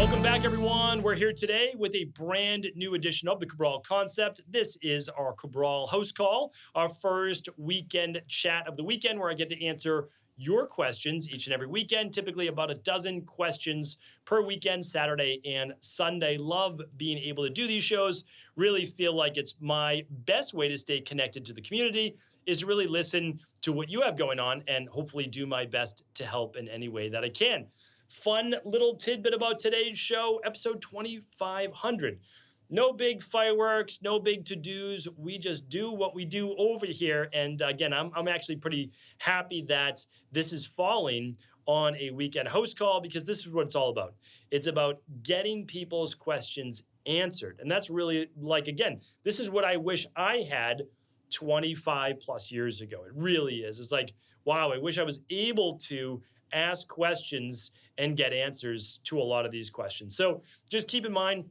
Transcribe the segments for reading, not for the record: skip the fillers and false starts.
Welcome back, everyone. We're here today with a brand new edition of the Cabral Concept. This is our Cabral HouseCall, our first weekend chat of the weekend where I get to answer your questions each and every weekend, typically about a dozen questions per weekend, Saturday and Sunday. Love being able to do these shows. Really feel like it's my best way to stay connected to the community is to really listen to what you have going on and hopefully do my best to help in any way that I can. Fun little tidbit about today's show, episode 2500. No big fireworks, no big to-dos. We just do what we do over here. And again, I'm actually pretty happy that this is falling on a weekend host call because this is what it's all about. It's about getting people's questions answered. And that's really like, again, this is what I wish I had 25 plus years ago. It really is. It's like, wow, I wish I was able to ask questions and get answers to a lot of these questions. So just keep in mind,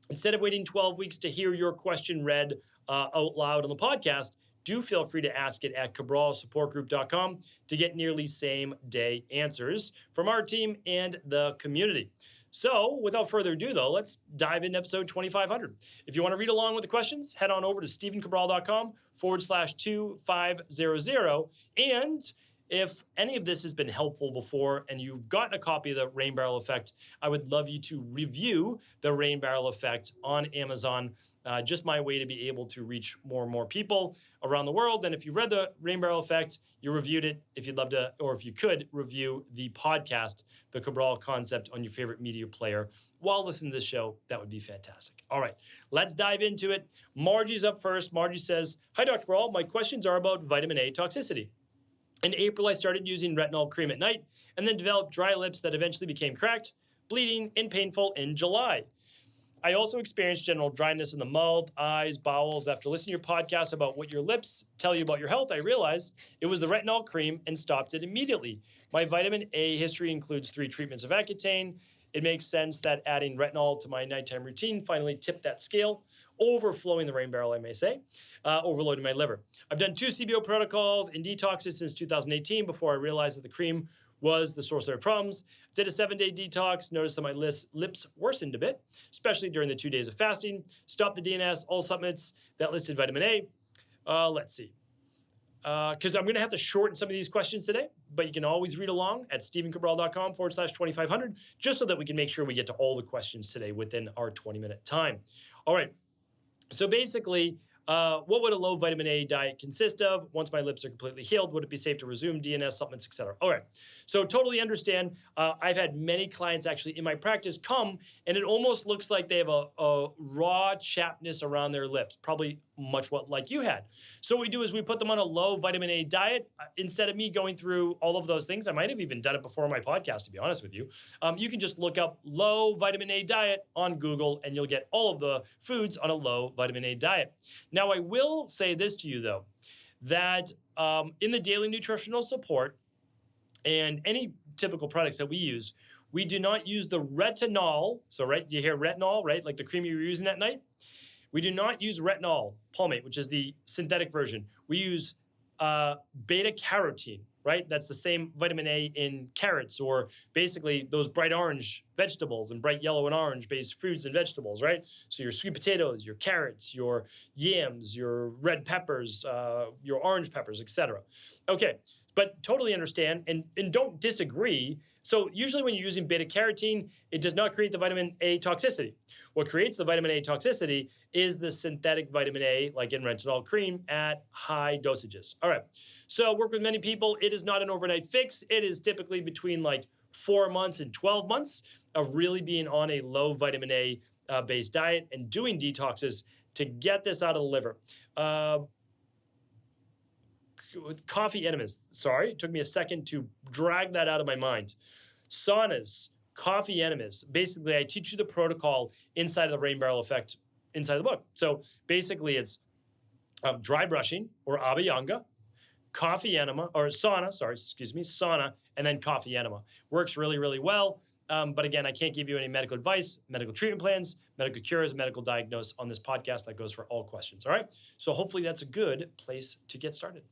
instead of waiting 12 weeks to hear your question read out loud on the podcast, do feel free to ask it at cabralsupportgroup.com to get nearly same day answers from our team and the community. So without further ado, though, let's dive into episode 2500. If you want to read along with the questions, head on over to stephencabral.com/2500. And if any of this has been helpful before and you've gotten a copy of the Rain Barrel Effect, I would love you to review the Rain Barrel Effect on Amazon. Just my way to be able to reach more and more people around the world. And if you read the Rain Barrel Effect, you reviewed it. If you'd love to, or if you could, review the podcast, the Cabral Concept, on your favorite media player while listening to this show, that would be fantastic. All right, let's dive into it. Margie's up first. Margie says, "Hi, Dr. Cabral. My questions are about vitamin A toxicity. In April, I started using retinol cream at night and then developed dry lips that eventually became cracked, bleeding, and painful in July. I also experienced general dryness in the mouth, eyes, bowels. After listening to your podcast about what your lips tell you about your health, I realized it was the retinol cream and stopped it immediately. My vitamin A history includes 3 treatments of Accutane. It makes sense that adding retinol to my nighttime routine finally tipped that scale, overflowing the rain barrel, I may say, overloading my liver. I've done 2 CBO protocols and detoxes since 2018 before I realized that the cream was the source of my problems. Did a 7-day detox, noticed that my lips worsened a bit, especially during the 2 days of fasting. Stopped the DNS, all supplements that listed vitamin A. Let's see. Because I'm going to have to shorten some of these questions today, but you can always read along at stephencabral.com/2500, just so that we can make sure we get to all the questions today within our 20-minute time. All right. So basically, what would a low vitamin A diet consist of? Once my lips are completely healed, would it be safe to resume DNS supplements, etc.? All right. So totally understand. I've had many clients actually in my practice come, and it almost looks like they have a raw chappedness around their lips, probably much what like you had. So what we do is we put them on a low vitamin A diet. Instead of me going through all of those things, I might have even done it before on my podcast, to be honest with you. You can just look up low vitamin A diet on Google, and you'll get all of the foods on a low vitamin A diet. Now, I will say this to you, though, that in the daily nutritional support and any typical products that we use, we do not use the retinol. So, right, you hear retinol, right? Like the cream you were using at night. We do not use retinol palmate, which is the synthetic version. We use beta-carotene, right? That's the same vitamin A in carrots, or basically those bright orange vegetables and bright yellow and orange-based fruits and vegetables, right? So your sweet potatoes, your carrots, your yams, your red peppers, your orange peppers, etc. Okay, but totally understand and don't disagree. So usually when you're using beta-carotene, it does not create the vitamin A toxicity. What creates the vitamin A toxicity is the synthetic vitamin A, like in retinol cream, at high dosages. All right, so work with many people. It is not an overnight fix. It is typically between like 4 months and 12 months of really being on a low vitamin A based diet and doing detoxes to get this out of the liver. Coffee enemas. Sorry, it took me a second to drag that out of my mind. Saunas, coffee enemas. Basically, I teach you the protocol inside of the Rain Barrel Effect inside the book. So basically, it's dry brushing or abhyanga, coffee enema, or sauna, sauna, and then coffee enema. Works really, really well. But again, I can't give you any medical advice, medical treatment plans, medical cures, medical diagnose on this podcast. That goes for all questions, all right? So hopefully that's a good place to get started.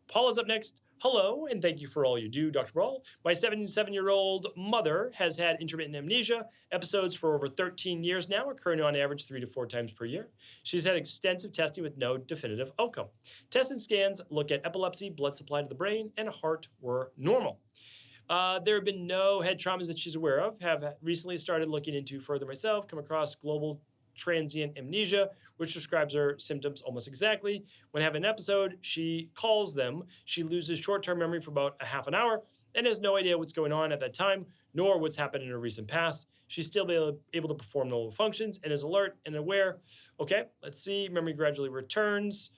Paula's up next. Hello, and thank you for all you do, Dr. Brawl. My 77-year-old mother has had intermittent amnesia episodes for over 13 years now, occurring on average 3 to 4 times per year. She's had extensive testing with no definitive outcome. Tests and scans look at epilepsy, blood supply to the brain, and heart were normal. There have been no head traumas that she's aware of. Have recently started looking into further myself, come across global transient amnesia, which describes her symptoms almost exactly. When having an episode, she calls them. She loses short-term memory for about a half an hour and has no idea what's going on at that time, nor what's happened in her recent past. She's still able to perform normal functions and is alert and aware. Okay, let's see. Memory gradually returns.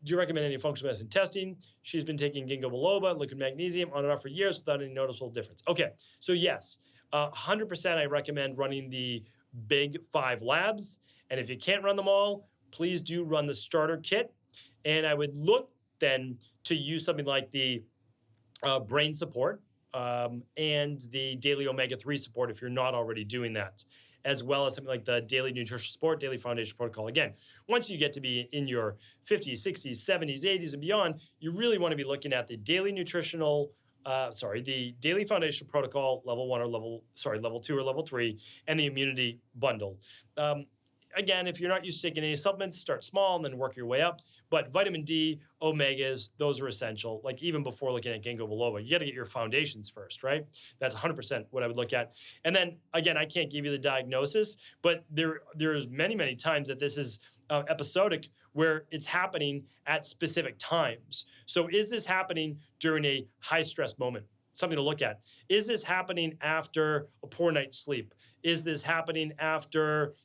Do you recommend any functional medicine testing? She's been taking ginkgo biloba, liquid magnesium on and off for years without any noticeable difference. Okay, so yes, 100% I recommend running the big 5 labs. And if you can't run them all, please do run the starter kit. And I would look then to use something like the brain support and the daily omega-3 support if you're not already doing that, as well as something like the daily nutrition support, daily foundation protocol. Again, once you get to be in your 50s, 60s, 70s, 80s, and beyond, you really want to be looking at the daily the daily foundation protocol, level 2 or level 3, and the immunity bundle. Again, if you're not used to taking any supplements, start small and then work your way up. But vitamin D, omegas, those are essential. Like even before looking at ginkgo biloba, you got to get your foundations first, right? That's 100% what I would look at. And then again, I can't give you the diagnosis, but there's many times that this is episodic where it's happening at specific times. So is this happening during a high stress moment? Something to look at. Is this happening after a poor night's sleep? Is this happening after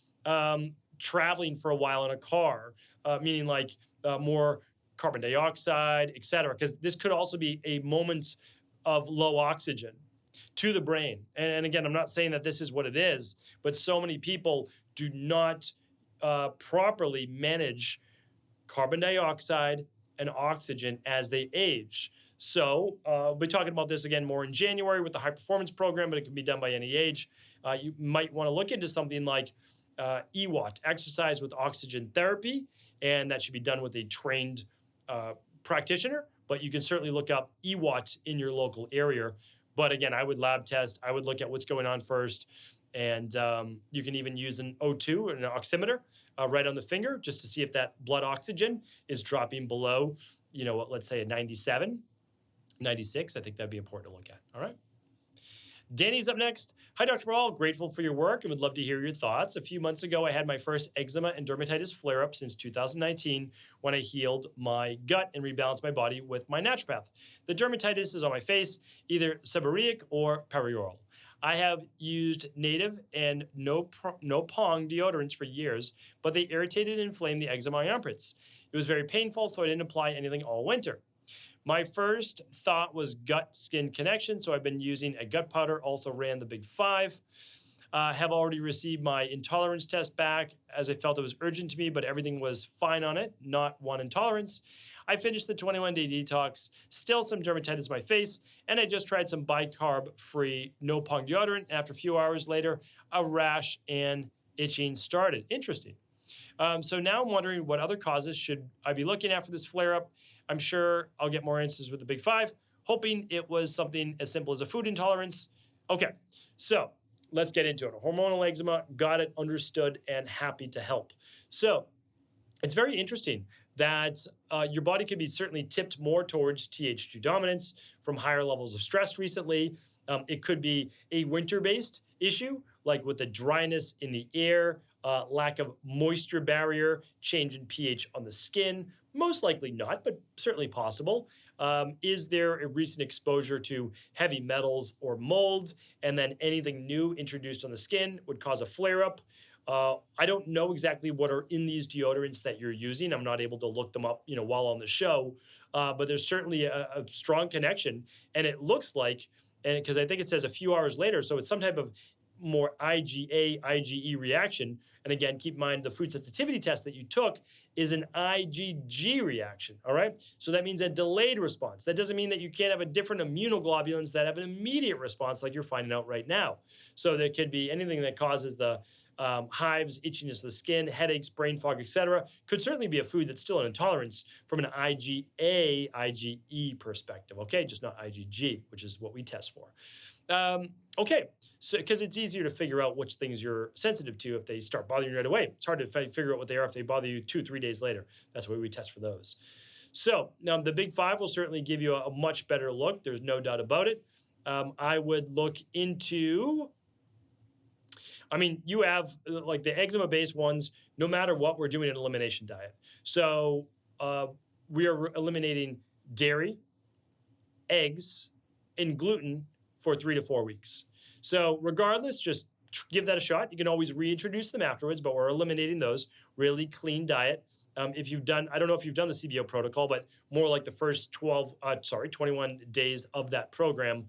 traveling for a while in a car, meaning like more carbon dioxide, et cetera? Because this could also be a moment of low oxygen to the brain. And again, I'm not saying that this is what it is, but so many people do not properly manage carbon dioxide and oxygen as they age. So we'll be talking about this again more in January with the high performance program, but it can be done by any age. You might want to look into something like EWOT, exercise with oxygen therapy, and that should be done with a trained practitioner, but you can certainly look up EWOT in your local area. But again, I would lab test. I would look at what's going on first. And you can even use an O2, an oximeter, right on the finger, just to see if that blood oxygen is dropping below, let's say a 97, 96. I think that'd be important to look at. All right. Danny's up next. Hi, Dr. Brawl. Grateful for your work and would love to hear your thoughts. A few months ago, I had my first eczema and dermatitis flare-up since 2019 when I healed my gut and rebalanced my body with my naturopath. The dermatitis is on my face, either seborrheic or perioral. I have used native and no pong deodorants for years, but they irritated and inflamed the eczema on my armpits. It was very painful, so I didn't apply anything all winter. My first thought was gut-skin connection, so I've been using a gut powder, also ran the Big 5. Have already received my intolerance test back as I felt it was urgent to me, but everything was fine on it, not one intolerance. I finished the 21-day detox, still some dermatitis on my face, and I just tried some bicarb-free no pong deodorant. After a few hours later, a rash and itching started. Interesting. So now I'm wondering what other causes should I be looking at for this flare-up. I'm sure I'll get more answers with the Big 5, hoping it was something as simple as a food intolerance. Okay, so let's get into it. Hormonal eczema, got it, understood, and happy to help. So it's very interesting that your body could be certainly tipped more towards Th2 dominance from higher levels of stress recently. It could be a winter-based issue, like with the dryness in the air, lack of moisture barrier, change in pH on the skin. Most likely not, but certainly possible. Is there a recent exposure to heavy metals or mold, and then anything new introduced on the skin would cause a flare-up? I don't know exactly what are in these deodorants that you're using. I'm not able to look them up, while on the show. But there's certainly a strong connection, and it looks like, and because I think it says a few hours later, so it's some type of more IgA, IgE reaction. And again, keep in mind the food sensitivity test that you took is an IgG reaction, all right? So that means a delayed response. That doesn't mean that you can't have a different immunoglobulins that have an immediate response like you're finding out right now. So there could be anything that causes the hives, itchiness of the skin, headaches, brain fog, etc. Could certainly be a food that's still an intolerance from an IgA, IgE perspective, okay? Just not IgG, which is what we test for. Okay, so because it's easier to figure out which things you're sensitive to if they start bothering you right away. It's hard to figure out what they are if they bother you 2-3 days later. That's why we test for those. So now the big five will certainly give you a much better look. There's no doubt about it. I would look into, I mean, you have like the eczema-based ones, no matter what, we're doing an elimination diet. So we are eliminating dairy, eggs, and gluten for 3 to 4 weeks. So regardless, just give that a shot. You can always reintroduce them afterwards, but we're eliminating those. Really clean diet. If you've done, I don't know if you've done the CBO protocol, but more like the first 21 days of that program.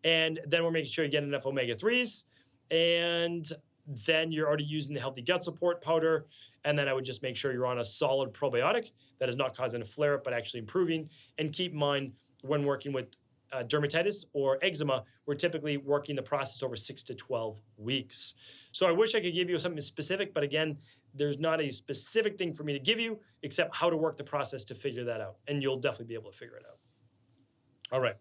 And then we're making sure you get enough omega-3s. And then you're already using the healthy gut support powder. And then I would just make sure you're on a solid probiotic that is not causing a flare-up, but actually improving. And keep in mind, when working with dermatitis or eczema, we're typically working the process over 6 to 12 weeks. So I wish I could give you something specific, but again, there's not a specific thing for me to give you except how to work the process to figure that out. And you'll definitely be able to figure it out. All right.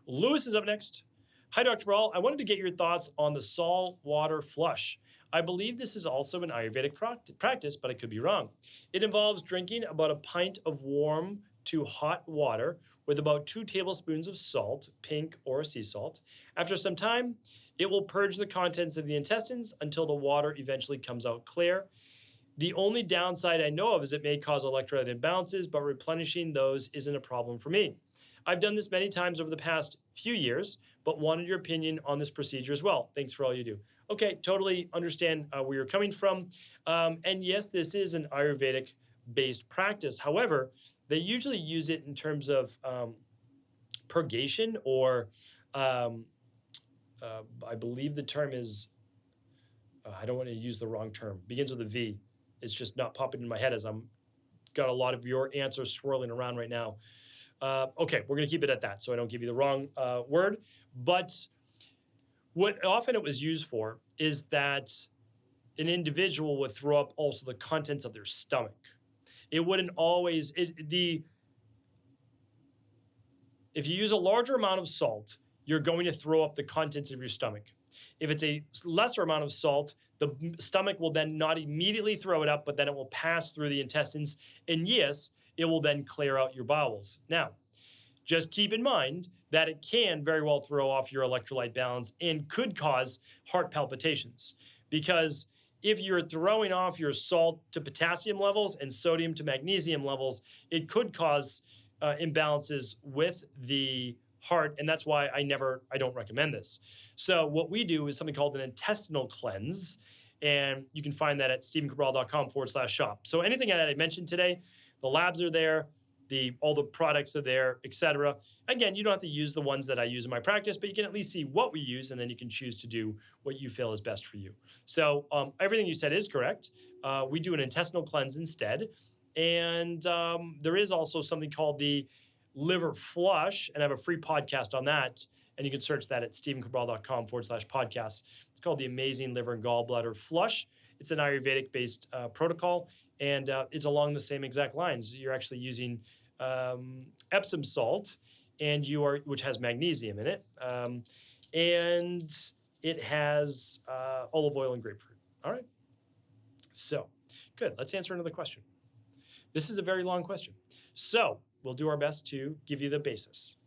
Lewis is up next. Hi, Dr. Cabral. I wanted to get your thoughts on the salt water flush. I believe this is also an Ayurvedic practice, but I could be wrong. It involves drinking about a pint of warm to hot water with about 2 tablespoons of salt, pink or sea salt. After some time, it will purge the contents of the intestines until the water eventually comes out clear. The only downside I know of is it may cause electrolyte imbalances, but replenishing those isn't a problem for me. I've done this many times over the past few years, but wanted your opinion on this procedure as well. Thanks for all you do. Okay, totally understand where you're coming from. And yes, this is an Ayurvedic-based practice. However, they usually use it in terms of purgation or I believe the term is, I don't want to use the wrong term, begins with a V. It's just not popping in my head as I'm got a lot of your answers swirling around right now. Okay, we're going to keep it at that so I don't give you the wrong word. But what often it was used for is that an individual would throw up also the contents of their stomach. It wouldn't always, if you use a larger amount of salt, you're going to throw up the contents of your stomach. If it's a lesser amount of salt, the stomach will then not immediately throw it up, but then it will pass through the intestines. And yes, it will then clear out your bowels. Now, just keep in mind that it can very well throw off your electrolyte balance and could cause heart palpitations. Because if you're throwing off your salt to potassium levels and sodium to magnesium levels, it could cause imbalances with the heart, and that's why I don't recommend this. So what we do is something called an intestinal cleanse, and you can find that at stephencabral.com/shop. So anything that I mentioned today, the labs are there, all the products are there, etc. Again, you don't have to use the ones that I use in my practice, but you can at least see what we use, and then you can choose to do what you feel is best for you. So everything you said is correct. We do an intestinal cleanse instead, and there is also something called the liver flush, and I have a free podcast on that, and you can search that at stephencabral.com/podcast. It's called the Amazing Liver and Gallbladder Flush. It's an Ayurvedic-based protocol, and it's along the same exact lines. You're actually using Epsom salt, which has magnesium in it, and it has olive oil and grapefruit. All right. So, good. Let's answer another question. This is a very long question. So, we'll do our best to give you the basis.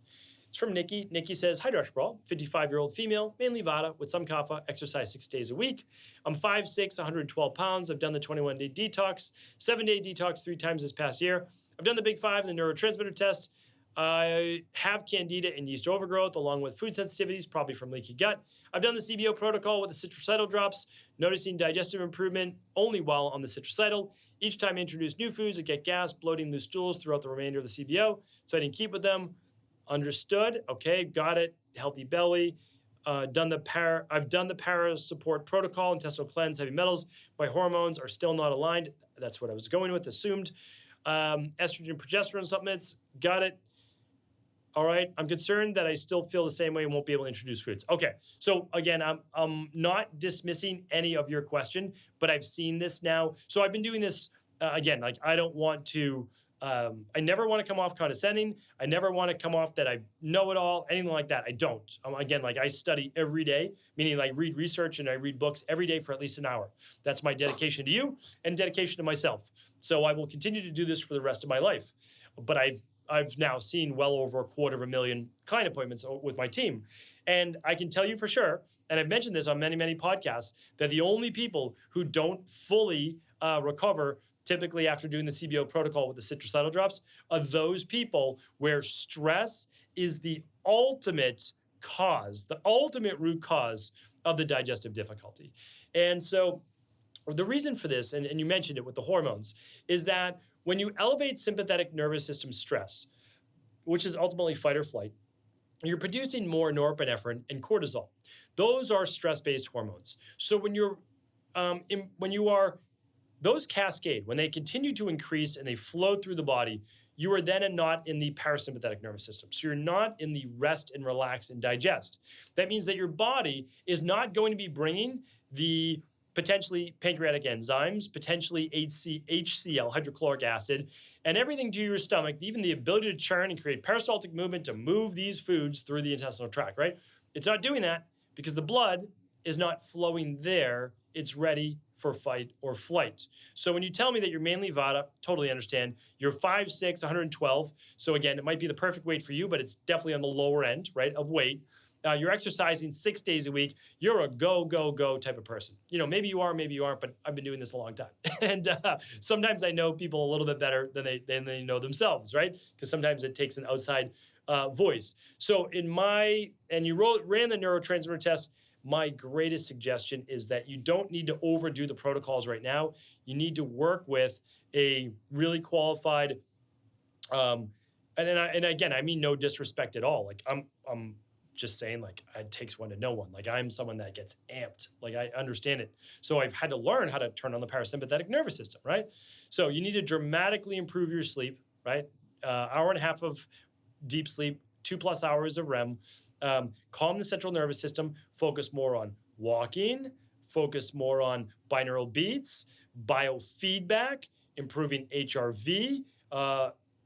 It's from Nikki. Nikki says, hi, Dr. Cabral, 55-year-old female, mainly Vata with some kapha, exercise 6 days a week. I'm 5'6", 112 pounds. I've done the 21-day detox, 7-day detox 3 times this past year. I've done the Big 5, the neurotransmitter test. I have candida and yeast overgrowth along with food sensitivities, probably from leaky gut. I've done the CBO protocol with the citracidal drops, noticing digestive improvement only while on the citracidal. Each time I introduce new foods, I get gas, bloating, loose stools throughout the remainder of the CBO, so I didn't keep with them. Understood. Okay, got it. Healthy belly. I've done the para support protocol, intestinal cleanse, heavy metals. My hormones are still not aligned. That's what I was going with, assumed. Estrogen, progesterone supplements. Got it. All right. I'm concerned that I still feel the same way and won't be able to introduce foods. Okay. So again, I'm not dismissing any of your question, but I've seen this now. So I've been doing this again. Like I don't want to. I never want to come off condescending. I never want to come off that I know it all, anything like that. I don't. Again, like I study every day, meaning like read research and I read books every day for at least an hour. That's my dedication to you and dedication to myself. So I will continue to do this for the rest of my life. But I've now seen well over 250,000 client appointments with my team. And I can tell you for sure, and I've mentioned this on many, many podcasts, that the only people who don't fully recover typically after doing the CBO protocol with the citracidal drops are those people where stress is the ultimate cause, the ultimate root cause of the digestive difficulty. And so the reason for this, and you mentioned it with the hormones, is that when you elevate sympathetic nervous system stress, which is ultimately fight or flight, you're producing more norepinephrine and cortisol. Those are stress-based hormones. So those cascade, when they continue to increase and they flow through the body, you are then not in the parasympathetic nervous system. So you're not in the rest and relax and digest. That means that your body is not going to be bringing the potentially pancreatic enzymes, potentially HCl, hydrochloric acid, and everything to your stomach, even the ability to churn and create peristaltic movement to move these foods through the intestinal tract, right? It's not doing that because the blood is not flowing there. It's ready for fight or flight. So when you tell me that you're mainly Vata, totally understand. You're 5'6", 112. So again, it might be the perfect weight for you, but it's definitely on the lower end, right, of weight. You're exercising 6 days a week. You're a go, go, go type of person. You know, maybe you are, maybe you aren't, but I've been doing this a long time. And sometimes I know people a little bit better than they know themselves, right? Because sometimes it takes an outside voice. So and you ran the neurotransmitter test. My greatest suggestion is that you don't need to overdo the protocols right now. You need to work with a really qualified, and again, I mean no disrespect at all. Like I'm just saying, like, it takes one to know one. Like, I'm someone that gets amped. Like, I understand it. So I've had to learn how to turn on the parasympathetic nervous system, right? So you need to dramatically improve your sleep, right? Hour and a half of deep sleep, 2+ hours of REM. Calm the central nervous system, focus more on walking, focus more on binaural beats, biofeedback, improving HRV,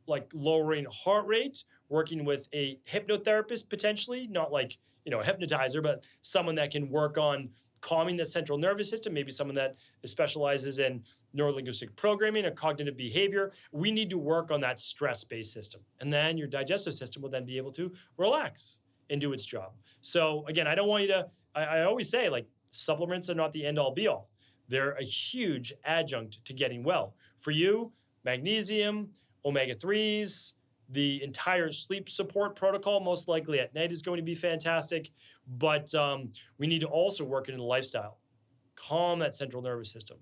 like lowering heart rate, working with a hypnotherapist potentially, not like, a hypnotizer, but someone that can work on calming the central nervous system, maybe someone that specializes in neurolinguistic programming or cognitive behavior. We need to work on that stress-based system. And then your digestive system will then be able to relax and do its job. So again, I don't want you to, I always say, like, supplements are not the end all be all. They're a huge adjunct to getting well. For you, magnesium, omega-3s, the entire sleep support protocol, most likely at night, is going to be fantastic. But we need to also work into the lifestyle. Calm that central nervous system.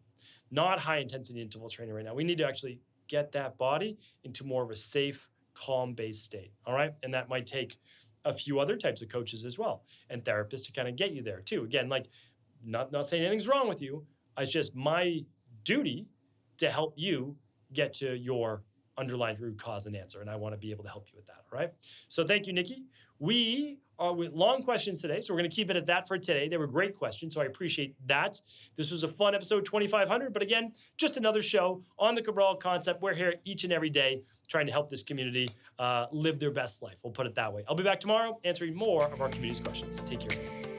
Not high intensity interval training right now. We need to actually get that body into more of a safe, calm-based state. All right? And that might take a few other types of coaches as well and therapists to kind of get you there too. Again, like, not saying anything's wrong with you. It's just my duty to help you get to your underlying root cause and answer, and I want to be able to help you with that, all right? So thank you, Nikki. We are with long questions today, so we're going to keep it at that for today. They were great questions, so I appreciate that. This was a fun episode 2500, but again, just another show on the Cabral concept. We're here each and every day trying to help this community live their best life. We'll put it that way. I'll be back tomorrow answering more of our community's questions. Take care.